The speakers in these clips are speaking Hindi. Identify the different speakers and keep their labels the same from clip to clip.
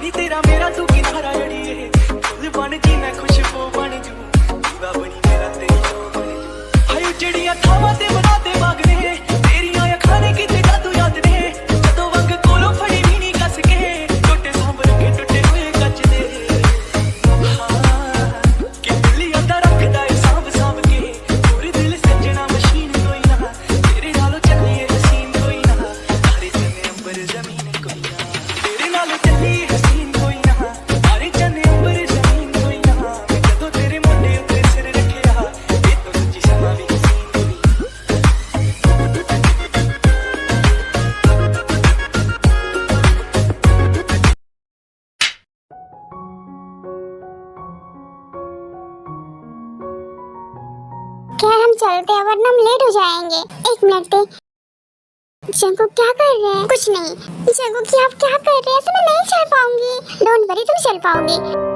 Speaker 1: पानी तेरा मेरा तू किनारा अड़िए फुल बन जी मैं खुशबू बन जू दीवा बनी मेरा तेरी लो बन जू हाय उजड़िया थावां ते बना दे बाग ने तेरियां अखां ने किते जादू याद ने जदों वंग कोलों फड़ी भी नहीं कस के टुटे सांभ रखे टुटे हुए कच दे कि दिल अंदर रखदा है सांभ सांभ के पूरे दिल सजना मशीन कोई ना तेरे नालों चलिए हसीन कोई ना तारे चने अंबर जमीन कोई ना तेरे नालों चलिए हसीन कोई ना तारे चने अंबर जमीन कोई ना मैं जदों तेरे मोढे उत्ते सिर रखिया ये तो सच्ची समा भी हसीन कोई
Speaker 2: क्या हम चलते हैं वरना हम लेट हो जाएंगे। एक मिनट दे। जंगू क्या कर रहे हैं? कुछ नहीं। जंगू की आप क्या कर रहे हैं? ऐसे मैं नहीं चल पाऊंगी। डोंट वरी, तुम चल पाओगी।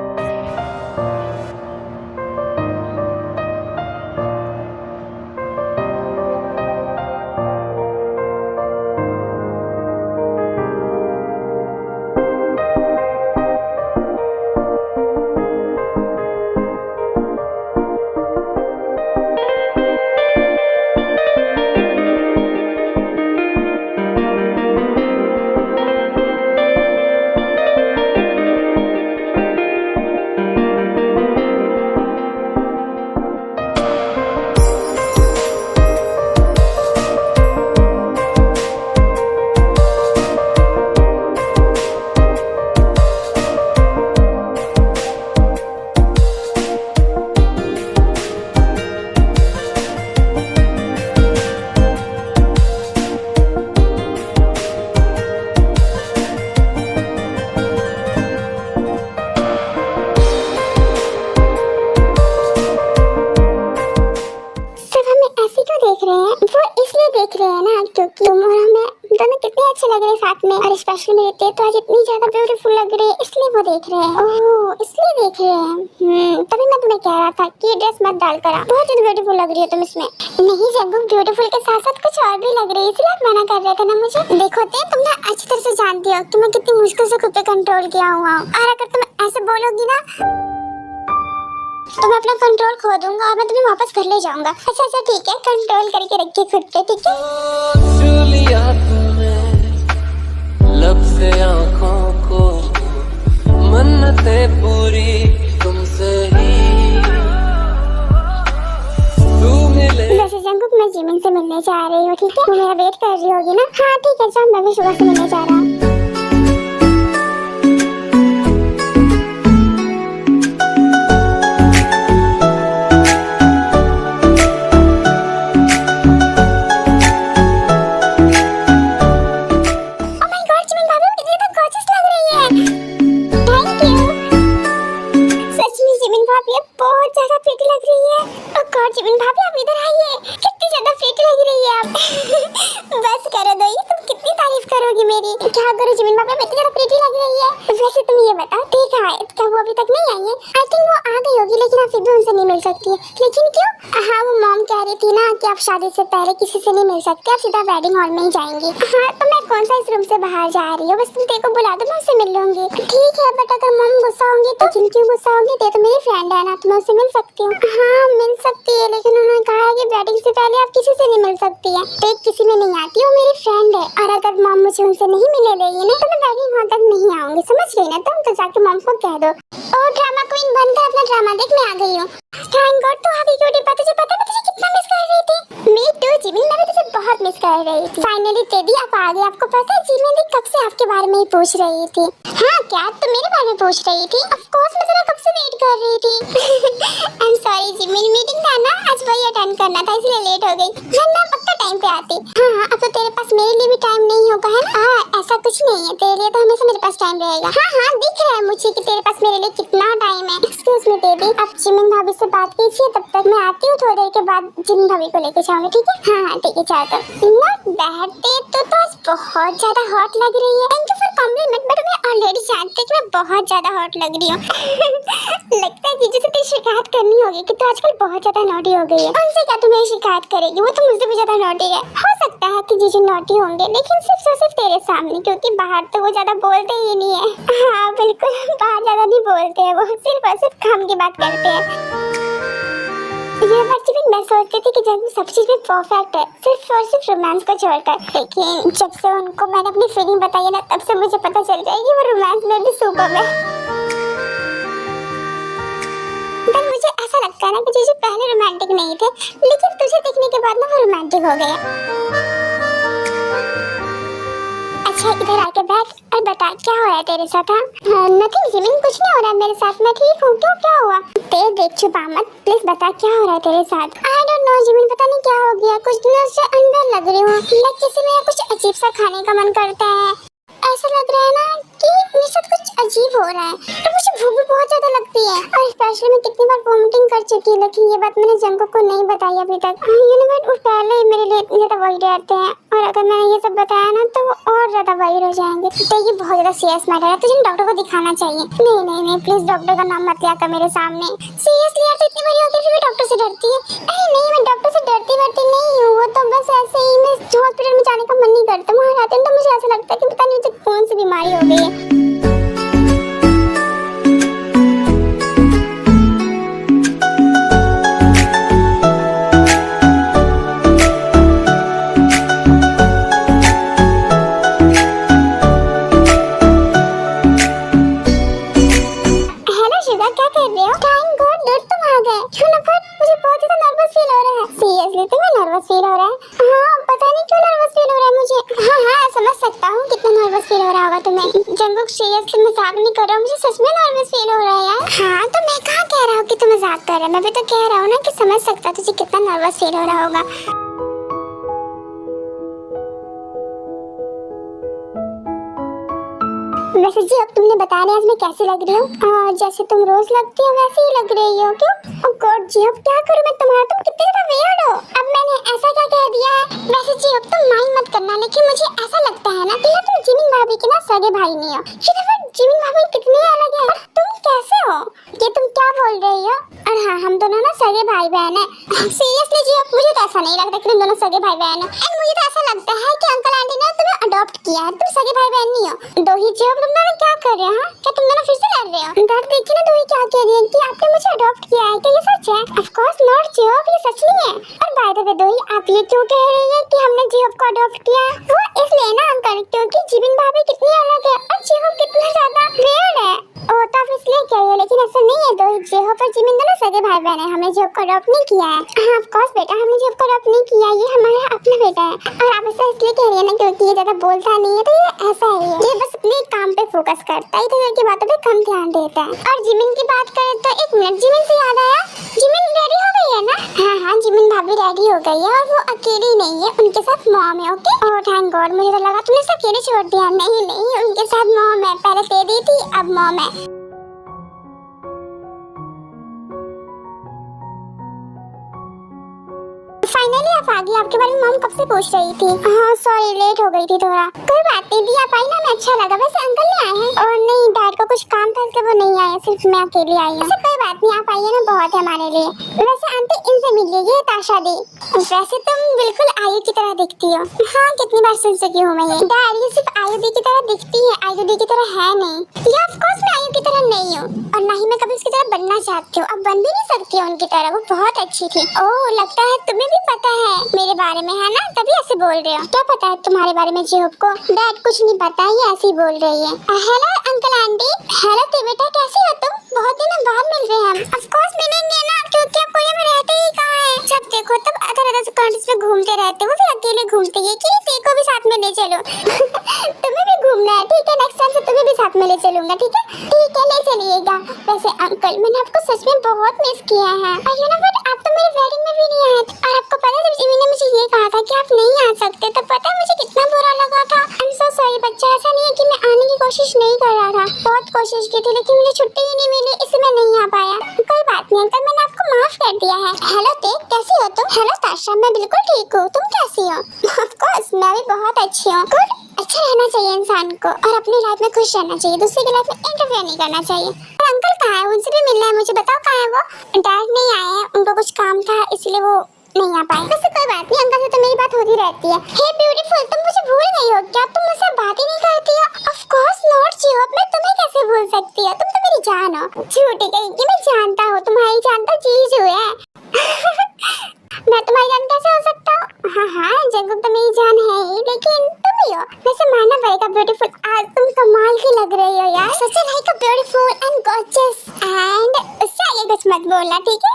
Speaker 2: देख रहे हैं वो इसलिए देख रहे हैं ना क्योंकि तुम और हमें दोनों कितने अच्छे लग रहे हैं साथ में, और स्पेशली मेरी तेज तो आज इतनी ज्यादा ब्यूटीफुल लग रही है, इसलिए वो देख रहे हैं। ओह, इसलिए देख रहे हैं। तभी मैं तुम्हें कह रहा था कि ये ड्रेस मत डाल कर, बहुत ज्यादा ब्यूटीफुल लग रही है तुम इसमें। नहीं जंगू, ब्यूटीफुल के साथ साथ कुछ और भी लग रही है, इसलिए आप मना कर रहे थे ना मुझे। देखो ते, तुम ना अच्छी तरह से जानती हो कि मैं कितनी मुश्किल से खुद पे कंट्रोल किया हुआ हूँ, और अगर तुम ऐसे बोलोगी ना तो मैं अपना कंट्रोल खो दूंगा और मैं तुम्हें वापस घर ले जाऊंगा। अच्छा अच्छा ठीक है, कंट्रोल करके रखिए खुद पे, ठीक है।
Speaker 1: चुलिया तूने लब से आँखों को मन्नतें पूरी तुमसे ही तू मिले।
Speaker 2: वैसे जंगू मैं जिमिन से मिलने जा रही हूँ, ठीक है? वो मेरा वेट कर रही होगी ना? हाँ ठीक है, चल मैं भी सुबह से मिलने जा रहा हूँ। बहुत ज्यादा प्रीटी लग रही है। और गॉड जिमिन भाभी, आप इधर आइए, कितनी ज्यादा प्रीटी लग रही है आप। बस करो दो, तुम कितनी तारीफ करोगी मेरी? क्या करो जिमिन भाभी, इतनी ज्यादा प्रीटी लग रही है। वैसे तुम ये बताओ, ठीक है, क्या वो अभी तक नहीं आई है? आई थिंक वो आ गई होगी, लेकिन आप फिर भी उनसे नहीं मिल सकती है। लेकिन क्यों? हाँ, वो मॉम कह रही थी ना कि आप शादी से पहले किसी से नहीं मिल सकते, आप सीधा वेडिंग हॉल में ही जाएंगी। हाँ, तो मैं कौन सा इस रूम से बाहर जा रही हूँ, बस तुम तेरे को बुला दो, मैं उससे मिल लूंगी। ठीक है, बट अगर मॉम गुस्सा होंगी तो क्यों गुस्सा होंगी? ते तो मेरी फ्रेंड है ना, तो मैं उससे मिल सकती हूँ। हाँ मिल सकती है, लेकिन उन्होंने कहा है कि वेडिंग से पहले आप किसी से नहीं मिल सकती है। तो किसी में नहीं आती, वो मेरी फ्रेंड है, और अगर मॉम मुझे उनसे नहीं मिले देगी ना तो मैं वेडिंग हॉल तक नहीं आऊंगी, समझ गई ना? तुम तो जाके मॉम को कह दो। ओ ड्रामा क्वीन, बंद कर अपना ड्रामा, देख मैं आ गई हूँ। थैंक गॉड तू आ गई। क्यों तुझे पता मैं तुझे कितना मिस कर रही थी? मी टू जिमिन, मैं भी तुझे बहुत मिस कर रही थी। फाइनली तेरी आप आ गई। आपको पता है जिमिन भी कब से आपके बारे में ही पूछ रही थी। हाँ क्या तुम मेरे बारे में पूछ रही थी? ऑफ कोर्स मैं तेरा कब से वेट कर रही थी। I am sorry Jimin, meeting था ना आज, वही अटेंड करना था इसलिए लेट हो गई, वरना पक्का टाइम पे आती। हाँ अब तो तेरे पास मेरे लिए भी टाइम नहीं होगा, है ना? हाँ ऐसा कुछ नहीं है, तेरे लिए तो हमेशा मेरे पास टाइम रहेगा। हाँ हाँ दिख रहा है मुझे कि तेरे पास मेरे लिए कितना टाइम है। एक्सक्यूज मी बेबी, आप जिमिन भाभी से बात कीजिए, तब तक मैं आती हूँ, थोड़ी देर के बाद जिमिन भाभी को लेके जाऊंगी, ठीक है? हाँ हाँ ठीक है, चाहता हूँ। नॉट बैड, तो आज बहुत ज्यादा हॉट लग रही है। Thank you for compliment, but मैं ऑलरेडी जानते हैं कि मैं बहुत ज्यादा हॉट लग रही हूँ। लगता है जीजू से तेरी शिकायत करनी होगी कि तू आजकल बहुत ज्यादा नॉटी हो गई है। उनसे क्या तू मेरी शिकायत करेगी, वो तो मुझसे भी ज्यादा नॉटी है। हो सकता है कि जीजू नॉटी होंगे लेकिन सिर्फ और सिर्फ तेरे सामने, क्योंकि बाहर तो वो ज्यादा बोलते ही नहीं है। हाँ बिल्कुल, बाहर ज्यादा नहीं बोलते हैं, वो सिर्फ और सिर्फ काम की बात करते हैं। ये बात भी मैं सोचती थी कि जब सब चीज में परफेक्ट है, सिर्फ और सिर्फ रोमांस को छोड़कर, लेकिन जब से उनको मैंने अपनी फीलिंग बताई है ना, तब से मुझे पता चल गया कि वो रोमांस में भी सुपर है। पर मुझे ऐसा लगता है ना कि जैसे पहले रोमांटिक नहीं थे, लेकिन तुझे देखने के बाद ना वो रोमांटिक हो गया। अच्छा इधर आके बैठ और बता क्या हो रहा है तेरे साथ? नथिंग जिमिन, कुछ नहीं हो रहा है मेरे साथ, मैं ठीक हूँ। क्यों, क्या हुआ? तेरे देख चुपा मत, प्लीज बता क्या हो रहा है तेरे साथ। आई डोंट नो जिमिन, पता नहीं क्या हो गया, कुछ दिनों से अंदर लग रही हूँ, लाइक जैसे मेरा कुछ अजीब सा खाने का मन करता है। ऐसा लग रहा है ना कि मेरे साथ कुछ अजीब हो रहा है, और मुझे भूख भी बहुत ज्यादा लगती है, और स्पेशली मैं कितनी बार वॉमिटिंग कर चुकी है, लेकिन ये बात मैंने जंगो को नहीं बताई अभी तक। यू नो व्हाट, वो पहले ही मेरे लिए इतने ज्यादा वरीड रहते हैं, और अगर मैंने ये सब बताया ना तो वो और ज्यादा वरीड हो जाएंगे। तो ये बहुत ज्यादा सीरियस मैटर है, तुझे डॉक्टर को दिखाना चाहिए। नहीं नहीं नहीं, प्लीज डॉक्टर का नाम मत लिया कर मेरे सामने। सीरियसली यार, तो इतनी बड़ी हो गई फिर भी डॉक्टर से डरती है? अरे नहीं, मैं डॉक्टर से डरती नहीं हूँ, वो तो बस ऐसे ही, मैं हॉस्पिटल में जाने का मन नहीं करता। वहाँ जाते हैं तो मुझे ऐसा लगता है कि पता नहीं मुझे कौन सी बीमारी हो गई है। जंगुक सीरियसली मजाक नहीं कर रहा, मुझे सच में नर्वस फील हो रहा है यार। हाँ तो मैं कहाँ कह रहा हूँ कि तू मजाक कर रहा है, मैं भी तो कह रहा हूँ ना कि समझ सकता तुझे कितना नर्वस फील हो रहा होगा। वैसे जी अब तुमने बता रहे आज मैं कैसी लग रही हूँ? जैसे तुम रोज लगती हो वैसे ही लग रही हो। क्यों? ओह गॉड जी, अब क्या करूँ मैं तुम्हारा, तुम कितनी ज्यादा वियर्ड हो। अब मैंने ऐसा क्या कह दिया है? वैसे जी अब तुम माइंड मत करना, लेकिन मुझे ऐसा लगता है ना कि तुम जिमिन भाभी के ना सगे भाई नहीं हो। जिमिन भाभी कितनी अलग है, तुम कैसे हो? ये तुम क्या बोल रही हो? और हाँ, हम दोनों ना सगे भाई बहन हैं। सीरियसली जी अब मुझे तो ऐसा नहीं लगता कि तुम दोनों सगे भाई बहन हो, एंड मुझे तो ऐसा लगता है कि अंकल आंटी ने तुम्हें अडॉप्ट किया है, तुम सगे भाई बहन नहीं हो। दो ही जी अब तुम दोनों क्या कर रहे हो? क्या तुम दोनों फिर से लड़ रहे हो? डर देखिए ना, दो ही क्या कह रही है कि आपने मुझे अडॉप्ट किया है, क्या ये सच है? ऑफ कोर्स नॉट जियोब, ये सच नहीं है। और बाय द वे दो ही, आप ये क्यों कह रही है कि हमने जियोब को अडॉप्ट किया है? वो इसलिए ना अंकल, क्योंकि जिमिन भाभी कितनी अलग है और जियोब कितना ज्यादा वियर्ड है। ओ तो आप इसलिए कह रही हो, लेकिन ऐसा नहीं है। दो ही जियोब और जिमिन दोनों सगे भाई बहन हैं, हमने जियोब को अडॉप्ट नहीं किया है। हाँ ऑफ कोर्स बेटा, हमने जियोब को अडॉप्ट नहीं किया, ये हमारा अपना बेटा है। और आप ऐसा इसलिए कह रही है ना क्योंकि ये ज्यादा बोलता नहीं है, तो ये ऐसा ही है, ये बस अपने काम पे फोकस करता है, इधर की बातों पे कम ध्यान देता है। और जिमिन की बात करें तो एक मिनट, जिमिन से याद आया, जिमिन रेडी हो गई है ना? हाँ हाँ, जिमिन भाभी रेडी हो गई है, और वो अकेली नहीं है, उनके साथ मॉम है। ओके, ओह थैंक गॉड, मुझे तो लगा तुमने सब अकेले छोड़ दिया। नहीं नहीं, उनके साथ मॉम है, पहले तेरी थी अब मॉम है। फाइनली आप आ गई, आपके बारे में मॉम कब से पूछ रही थी। हाँ सॉरी, लेट हो गई थी थोड़ा। कोई बात नहीं दी, आप आई ना, मैं अच्छा लगा। वैसे अंकल नहीं आए हैं? और नहीं, डैड को कुछ काम था इसलिए वो नहीं आए, सिर्फ मैं अकेली आई हूँ। कोई बात नहीं, आप आइए ना, बहुत है हमारे लिए। वैसे आंटी इनसे मिलिए, ये ताशा दी। वैसे तुम बिल्कुल आयु की तरह दिखती हो। हाँ कितनी बार सुन चुकी हूँ मैं ये। डैड ये सिर्फ आयु दी की तरह दिखती है, आयु दी की तरह है नहीं। ये ऑफ कोर्स मैं आयु की तरह नहीं हूँ, और ना ही मैं कभी उसकी तरह बनना चाहती हूँ। अब बन भी नहीं सकती हूँ उनकी तरह, वो बहुत अच्छी थी। ओह लगता है तुम्हें भी पता है मेरे बारे में, है ना? तभी ऐसे बोल रहे हो। क्या पता है तुम्हारे बारे में जियोब को? डैड कुछ नहीं पता, ये ऐसे ही बोल रही है। Hello uncle aunty. हेलो बेटा, कैसी हो तुम? बहुत दिनों बाद मिल रहे हैं हम। ऑफ कोर्स मिलेंगे ना, क्योंकि आप कोरिया में रहते ही कहाँ हैं? जब देखो तब अदर कंट्रीज में घूमते रहते हो, फिर अकेले घूमते हैं कि तेरे को भी साथ में ले चलो। तुम्हें भी घूमना है? ठीक है, नेक्स्ट टाइम से तुम्हें भी साथ में ले चलूंगा। ठीक है ठीक है, ले चलिएगा। वैसे अंकल मैंने आपको सच में बहुत मिस किया है, और यू नो व्हाट, आप तो मेरे वेडिंग में भी नहीं आए थे। और आपको पता है जब जिमी ने मुझे ये कहा था कि आप नहीं आ सकते, तो पता है मुझे कितना बुरा लगा था। आई एम सो सॉरी बच्चा, ऐसा नहीं है कि मैं आने की कोशिश नहीं कर रहा था, बहुत कोशिश की थी, लेकिन मुझे छुट्टी ही नहीं मिली, इसलिए मैं नहीं आ पाया। कोई बात नहीं अंकल, मैंने आपको माफ कर दिया है। हेलो तेज, कैसी हो तुम? हेलो ताशा, मैं बिल्कुल ठीक हूँ, तुम कैसी हो? ऑफ कोर्स मैं भी बहुत अच्छी हूँ। गुड, अच्छा रहना चाहिए इंसान को और अपनी लाइफ में खुश रहना चाहिए, दूसरे की लाइफ में इंटरफेयर नहीं करना चाहिए। और अंकल कहाँ है? उनसे भी मिलना है मुझे, बताओ कहाँ है वो? डैड नहीं आए हैं, उनको कुछ काम था इसलिए वो नहीं आ पाए। वैसे कोई बात नहीं, अंकल से तो मेरी बात होती रहती है। हे ब्यूटीफुल, तुम मुझे भूल गई हो क्या? तुम मुझसे बात ही नहीं करती हो? ऑफ कोर्स नॉट जियो, मैं तुम्हें कैसे भूल सकती हूँ? तुम तो मेरी जान हो। झूठी कहीं कि मैं जानता हूँ, तुम्हारी जान तो जीजू है। मैं तुम्हारी जान कैसे हो सकता हूँ? हाँ, जंगुक तो मेरी जान है ही, लेकिन तुम ही हो। वैसे मानना पड़ेगा ब्यूटीफुल, आज तुम कमाल की लग रही हो यार। Such like a beautiful and gorgeous and उससे आगे कुछ मत बोलना, ठीक है?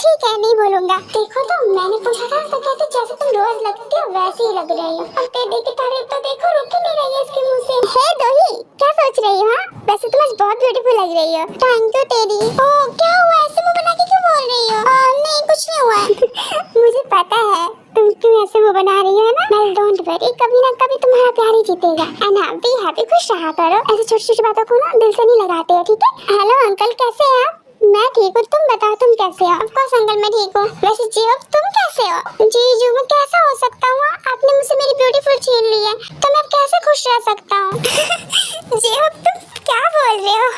Speaker 2: ठीक है, नहीं बोलूंगा। देखो तो मैंने पूछा था तो कहते जैसे तुम रोज लगती हो वैसे ही लग रही हो। अब तेरी की तारीफ तो देखो रुक ही नहीं रही है इसके मुंह से। हे दोही, क्या सोच रही हो? वैसे तुम आज बहुत ब्यूटीफुल लग रही हो। थैंक यू तेरी। ओह क्या हुआ, ऐसे मुंह बना के क्यों बोल रही हो? नहीं कुछ नहीं हुआ। मुझे पता है तुम क्यों ऐसे मुंह बना रही हो ना। वेल डोंट वरी, कभी ना कभी तुम्हारा प्यार ही जीतेगा। एंड बी हैप्पी, खुश रहा करो। ऐसे छोटी छोटी बातों को ना दिल से नहीं लगाते हो, ठीक है? हेलो अंकल, कैसे हैं आप? मैं ठीक हूँ, तुम बताओ तुम कैसे हो? ऑफ कोर्स अंकल मैं ठीक हूँ। वैसे जीओ तुम कैसे हो? जीजू मैं कैसा हो सकता हूँ? आपने मुझसे मेरी ब्यूटीफुल छीन ली है तो मैं कैसे खुश रह सकता हूँ? जीओ तुम क्या बोल रहे हो?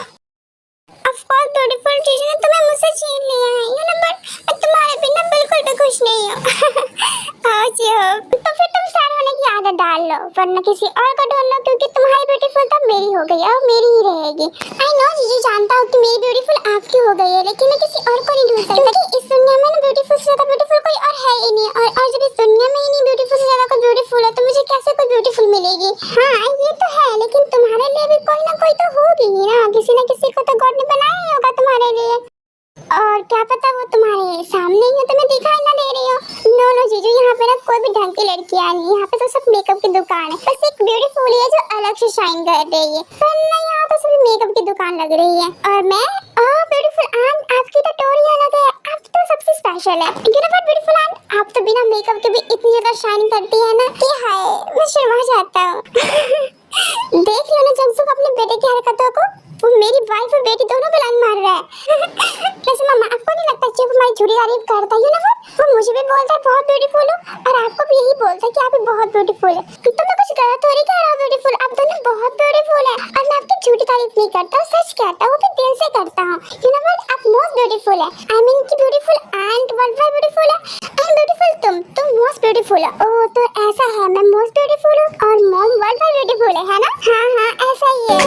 Speaker 2: ऑफ कोर्स ब्यूटीफुल जीजू ने तुम्हें मुझसे छीन लिया है, यू नो, बट तुम्हारे बिना बिल्कुल भी खुश नहीं हो। हाँ जीओ, तो फिर तुम सैड होने की आदत डाल लो, वरना किसी और को ढूंढ लो, क्योंकि तुम्हारी ब्यूटीफुल तो मेरी हो गई है और मेरी ही रहेगी। आई नो जीजू, जानता हूँ कि मेरी ब्यूटीफुल आपकी हो गई है, लेकिन मैं किसी और को नहीं ढूंढ सकती क्योंकि इस दुनिया में ना ब्यूटीफुल से ज्यादा ब्यूटीफुल कोई और है ही नहीं। और जब इस दुनिया में ही नहीं ब्यूटीफुल से ज्यादा कोई ब्यूटीफुल है तो मुझे कैसे कोई ब्यूटीफुल मिलेगी? हाँ ये तो है, लेकिन तुम्हारे लिए भी कोई ना कोई तो होगी ही ना, किसी ना किसी को तो गॉड ने बनाया ही होगा तुम्हारे लिए। और क्या पता वो तुम्हारे सामने ही हो, तुम्हें दिखाई ना दे रही हो। नो जीजू, यहाँ पे ना कोई भी ढंग की लड़कियां नहीं, यहाँ पे तो सब मेकअप की दुकान है। बस एक ब्यूटीफुल है जो अलग से शाइन कर रही है, वरना यहाँ तो सभी मेकअप की दुकान लग रही है। और मैं ब्यूटीफुल आंट, आपकी तो टोरी अलग है, आप तो सबसे स्पेशल है। You know what beautiful aunt, आप तो बिना मेकअप के भी इतनी ज्यादा शाइन करती है ना कि हाय मैं शर्मा जाता हूँ। देख लो ना जंगसुक अपने बेटे की हरकतों को, वो मेरी वाइफ और बेटी दोनों पे लाइन मार रहा है। वैसे मामा आपको नहीं लगता कि वो हमारी झूठी तारीफ करता है? यू नो वो मुझे भी बोलता है बहुत ब्यूटीफुल हो और आपको भी यही बोलता है कि आप भी बहुत ब्यूटीफुल है। तो मैं कुछ गलत थोड़ी कह रहा हूँ, ब्यूटीफुल आप दोनों बहुत ब्यूटीफुल है। और मैं आपकी झूठी तारीफ नहीं करता हूँ, सच कहता हूँ, वो भी दिल से करता हूँ। यू नो व्हाट, आप मोस्ट ब्यूटीफुल है। आई मीन कि beautiful and world wide beautiful है। आई एम ब्यूटीफुल, तुम मोस्ट ब्यूटीफुल है। ओह तो ऐसा है, मैं मोस्ट ब्यूटीफुल हूँ और मॉम वर्ल्ड वाइड ब्यूटीफुल है ना? हाँ ऐसा ही है।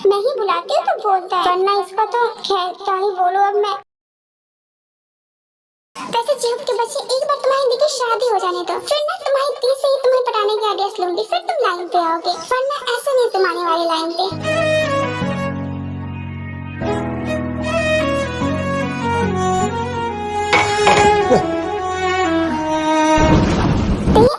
Speaker 2: मैं ही बुलाती हूँ तो बोलता है, वरना इसका तो खैर क्या ही बोलो अब मैं। वैसे जीव के बच्चे, एक बार तुम्हारी दीदी की शादी हो जाने दो, फिर ना तुम्हारी दी से ही तुम्हें पटाने की आइडियाज लूंगी, फिर तुम लाइन पे आओगे, वरना ऐसा नहीं तुम आने वाली लाइन पे।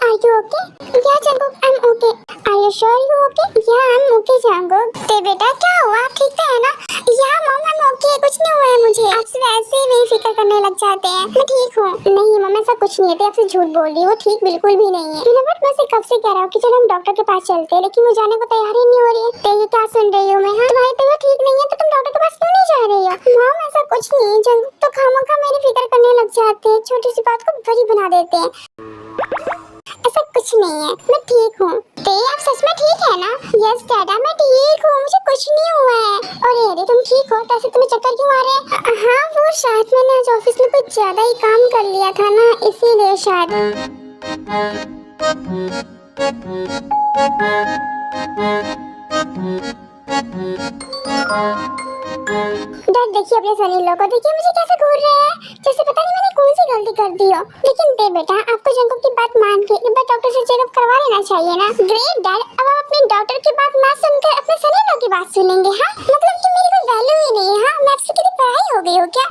Speaker 2: Are you okay? Yeah, Jungkook, I'm okay. Are you sure you okay? Yeah, I'm okay, Jungkook. ते बेटा क्या हुआ? आप ठीक तो है ना? Yeah, mom, I'm okay. कुछ नहीं हुआ है मुझे। आप वैसे ही बेफिक्र करने लग जाते हैं। मैं ठीक हूँ। नहीं मम्मा, ऐसा कुछ नहीं है। ते आपसे झूठ बोल रही है, वो ठीक बिल्कुल भी नहीं है। You know what? मैं उसे कब से कह रहा हूँ कि चलो हम डॉक्टर के पास चलते हैं, लेकिन वो जाने को तैयार ही नहीं हो रही है। ते ये क्या सुन रही हूँ मैं? हाँ, तुम्हारी तबीयत ठीक नहीं है तो तुम डॉक्टर के पास क्यों नहीं जा रही हो? मॉम ऐसा कुछ नहीं है। जंगकुक तो खामखा मेरी फिक्र करने लग जाते हैं, छोटी सी बात को बड़ी बना देते हैं। ऐसा कुछ नहीं है, मैं ठीक हूँ। ते आप सच में ठीक है ना? यस डैडा, मैं ठीक हूँ, मुझे कुछ नहीं हुआ है। और ये तुम ठीक हो? कैसे तुम्हें चक्कर क्यों आ रहे हैं? हाँ वो शायद मैंने आज ऑफिस में कुछ ज्यादा ही काम कर लिया था ना, इसीलिए शायद। डैड देखिए अपने सनी लोग को, देखिए मुझे कैसे घूर रहे हैं, जैसे पता नहीं मैंने कौन सी गलती कर दी हो। लेकिन दे बेटा, आपको जंगकुक की बात मान के एक बार डॉक्टर से चेकअप करवा लेना चाहिए ना। ग्रेट डैड, अब आप अपने डॉक्टर की बात ना सुनकर अपने सनी लोग की बात सुनेंगे? हाँ मतलब कि मेरी कोई वैल्यू ही नहीं है? हाँ मैं आपसे कितनी पढ़ाई हो गई हो क्या?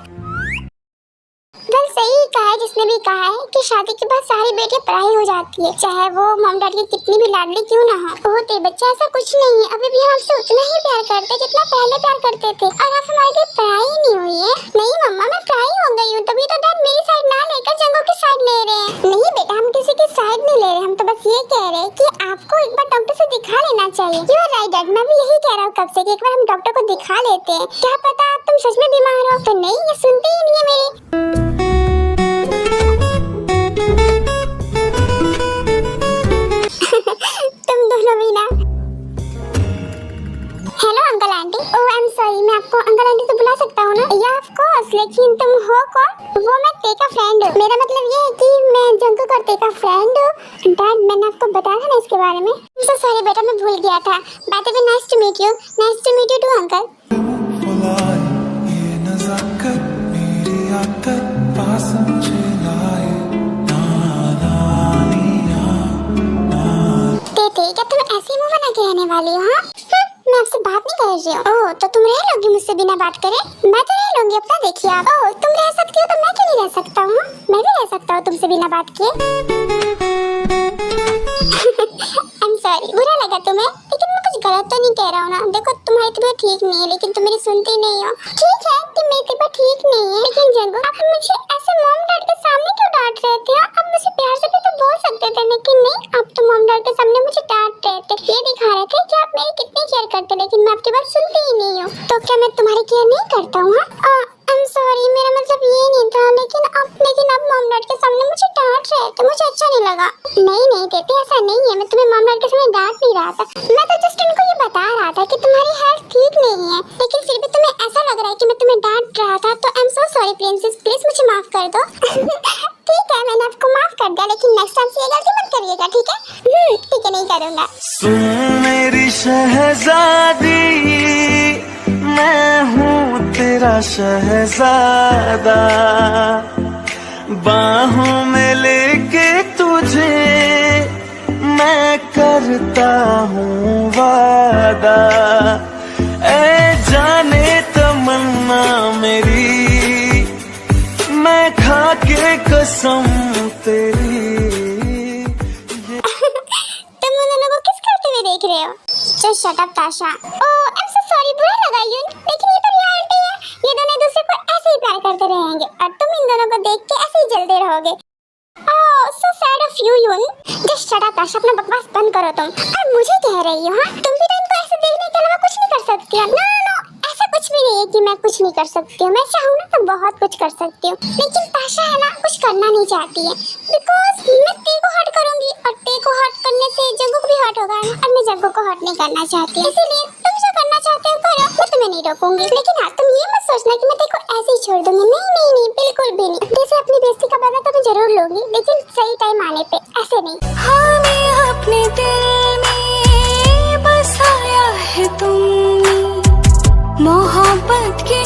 Speaker 2: वेल सही कहा है जिसने भी कहा है कि शादी के बाद सारी बेटियां पढ़ाई हो जाती है, चाहे वो मॉम डैड की कितनी भी लाडली क्यों ना हो। ओह ते बच्चा, ऐसा कुछ नहीं है, अभी भी हम आपसे उतना ही प्यार करते जितना पहले प्यार करते थे, और आप हमारे लिए पढ़ाई ही नहीं हुई है। नहीं मम्मा, मैं पढ़ाई हो गई हूँ, तभी तो डैड मेरी साइड ना लेकर जंगों की साइड ले रहे हैं। नहीं बेटा, हम किसी की साइड नहीं ले रहे, हम तो बस ये कह रहे हैं कि आपको एक बार डॉक्टर से दिखा लेना चाहिए। यू आर राइट डैड, थे कि एक बार हम डॉक्टर को दिखा लेते हैं, क्या पता तुम सच में बीमार हो। तो नहीं, ये सुनते ही नहीं है मेरी। तुम दोनों भी ना। Hello uncle aunty. Oh I am sorry, मैं आपको अंकल आंटी तो बुला सकता हूँ ना? या ऑफ कोर्स, लेकिन तुम हो कौन? वो मैं तेका फ्रेंड हूँ। मेरा मतलब ये है कि मैं जंकुक और तेका फ्रेंड हूँ। डैड, मैंने आपको बताया था ना इसके बारे में। सो सॉरी बेटा, मैं भूल गया था। By the way, nice to meet you. Nice to meet you too uncle.
Speaker 1: ये नज़ाकत मेरी आदत पास मुझे लाए
Speaker 2: क्या तुम ऐसे मुंह बना के रहने वाली हो? हाँ, मैं आपसे बात नहीं कर रही हूँ। ओह, तो तुम रह लोगी मुझसे बिना बात करे? मैं तो रह लूंगी, अपना देखिए आप। ओह, तुम रह सकती हो तो मैं क्यों नहीं रह सकता हूँ? मैं भी रह सकता हूँ तुमसे बिना बात किए। आई एम सॉरी, बुरा लगा तुम्हें, लेकिन मैं कुछ गलत तो नहीं कह रहा हूँ ना? देखो, तुम्हारी तबीयत ठीक नहीं है, लेकिन तुम मेरी सुनती नहीं हो। ठीक है कि मेरी तबीयत ठीक नहीं है, लेकिन जंगू, आप मुझे ऐसे मॉम डैड के सामने क्यों डांट रहे थे? आप मुझे प्यार से भी तो बोल सकते थे, लेकिन नहीं, आप तो मॉम डैड के सामने मुझे डांट रहे थे। ये दिखा रहे थे कि आप मेरी कितनी केयर करते, लेकिन मैं आपकी बात सुनती ही नहीं हूँ। तो क्या मैं तुम्हारी केयर नहीं करता हूँ? आई एम सॉरी, मेरा मतलब ये नहीं था, लेकिन आप मॉम डैड के सामने मुझे डांट रहे थे, मुझे अच्छा नहीं लगा। नहीं देती, ऐसा नहीं है, मैं तुम्हें मॉम डैड के सामने डांट नहीं रहा था। मैं तो जस्ट उनको ये बता रहा था कि तुम्हारी हेल्थ ठीक नहीं है, लेकिन फिर भी तुम्हें ऐसा लग रहा है कि मैं तुम्हें डांट रहा था। तो I am so sorry princess, please मुझे माफ कर दो। ठीक है, मैंने आपको माफ कर दिया, लेकिन नेक्स्ट टाइम से ये गलती मत करिएगा, ठीक है? ठीक है, नहीं करूँगा।
Speaker 1: सुन मेरी शहजादी, मैं हूँ तेरा शहजादा, बाहों में लेके तुझे मैं करता हूँ वादा। ऐ जाने तमन्ना मेरी, मैं खा के कसम तेरी।
Speaker 2: तुम उन दोनों को किस करते हुए देख रहे हो? Just shut up, Tasha. Oh, I'm so sorry, बुरा लगा यून, लेकिन ये तो रियलिटी है। ये दोनों एक दूसरे को ऐसे ही प्यार करते रहेंगे और तुम इन दोनों को देख के ऐसे ही जलते रहोगे। Oh, so sad of you, यून। Just shut up, Tasha, अपना बकवास बंद करो तुम। और मुझे कह रही हो? हाँ, तुम भी तो इनको ऐसे देखने के अलावा कुछ नहीं कर सकती हो। No, ऐसा कुछ भी नहीं है कि मैं कुछ नहीं कर सकती हूँ। मैं चाहूँ ना तो बहुत कुछ कर सकती हूँ, लेकिन ताशा है ना, कुछ करना नहीं चाहती है। बिकॉज मैं ते को हर्ट करूंगी और ते को हर्ट करने से जंगू को भी हर्ट होगा ना, और मैं जंगू को हर्ट नहीं करना चाहती। इसीलिए तुम जो करना चाहते हो करो, मैं तुम्हें नहीं रोकूंगी। लेकिन हाँ, तुम ये मत सोचना कि मैं ते को ऐसे ही छोड़ दूंगी। नहीं, बिल्कुल भी नहीं। जैसे अपनी बेइज्जती का बदला तो मैं जरूर लूंगी, लेकिन सही टाइम आने पे, ऐसे नहीं।
Speaker 3: हाँ, मैं अपने दिल में बसाया है तुमने मोहब्बत के